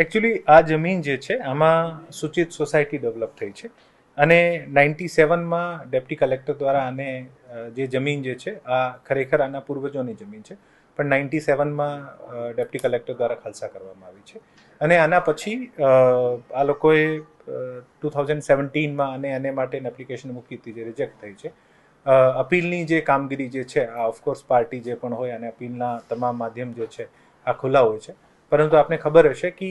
Actually આ જમીન જે છે આમાં સૂચિત સોસાયટી ડેવલપ થઈ છે અને 97માં ડેપ્ટી કલેક્ટર દ્વારા આને જે જમીન જે છે આ ખરેખર આના પૂર્વજોની જમીન છે, પણ 97માં ડેપ્ટી કલેક્ટર દ્વારા ખાલસા કરવામાં આવી છે અને આના પછી આ લોકોએ 2017માં આને માટે એપ્લિકેશન મૂકી હતી, જે રિજેક્ટ થઈ છે. અપીલની જે કામગીરી જે છે આ ઓફકોર્સ પાર્ટી જે પણ હોય અને અપીલના તમામ માધ્યમ જે છે આ ખુલ્લા હોય છે, પરંતુ આપને ખબર હશે કે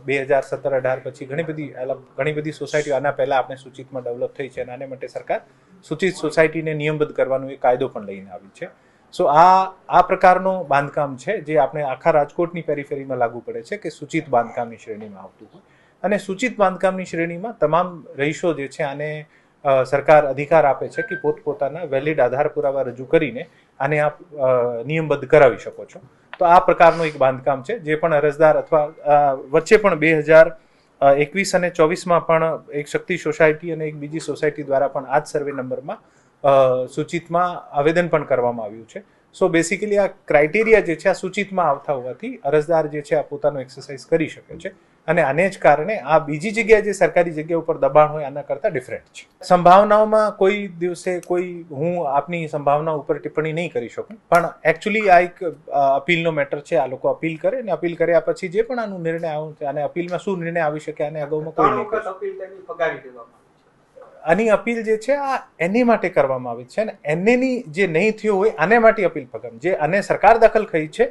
2017-18 પછી ઘણી બધી સોસાયટીઓ આના પહેલાં આપણે સૂચિતમાં ડેવલપ થઈ છે અને આને માટે સરકાર સૂચિત સોસાયટીને નિયમબદ્ધ કરવાનો એક કાયદો પણ લઈને આવી છે. સો આ પ્રકારનો બાંધકામ છે જે આપણે આખા રાજકોટની પેરીફેરીમાં લાગુ પડે છે કે સૂચિત બાંધકામની શ્રેણીમાં આવતું હોય અને સૂચિત બાંધકામની શ્રેણીમાં તમામ રહીશો જે છે આને સરકાર અધિકાર આપે છે કે પોતપોતાના વેલિડ આધાર પુરાવા રજૂ કરીને આને આપ નિયમબદ્ધ કરાવી શકો છો. તો આ પ્રકારનું એક બાંધકામ છે જે પણ અરજદાર અથવા વચ્ચે પણ 2021 અને 24માં પણ એક શક્તિ સોસાયટી અને એક બીજી સોસાયટી દ્વારા પણ આ જ સર્વે નંબરમાં સૂચિતમાં આવેદન પણ કરવામાં આવ્યું છે. સો બેસિકલી આ ક્રાઇટેરિયા જે છે આ સૂચિતમાં આવતા હોવાથી અરજદાર જે છે આ પોતાનો એક્સરસાઇઝ કરી શકે છે અને આને જ કારણે આ બીજી જગ્યાએ જે સરકારી જગ્યા ઉપર દબાણ હોય આના કરતાં ડિફરન્ટ છે. સંભાવનાઓમાં કોઈ દિવસે હું આપની સંભાવના ઉપર ટિપ્પણી નહીં કરી શકું, પણ એકચ્યુઅલી આ એક અપીલનો મેટર છે. આ લોકો અપીલ કરે અને અપીલ કર્યા પછી જે પણ આનું નિર્ણય આવે અને અપીલમાં શું નિર્ણય આવી શકે અને અગાઉમાં કોઈ નહીં. આની અપીલ જે છે આ એને માટે કરવામાં આવી છે અને એનેની જે નહીં થયો હોય આને માટે અપીલ ફગામ જે આને સરકાર દખલ થઈ છે.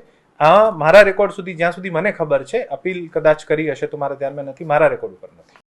મારા રેકોર્ડ સુધી જ્યાં સુધી મને ખબર છે અપીલ કદાચ કરી હશે તો મારા ધ્યાનમાં નથી, મારા રેકોર્ડ ઉપર નથી.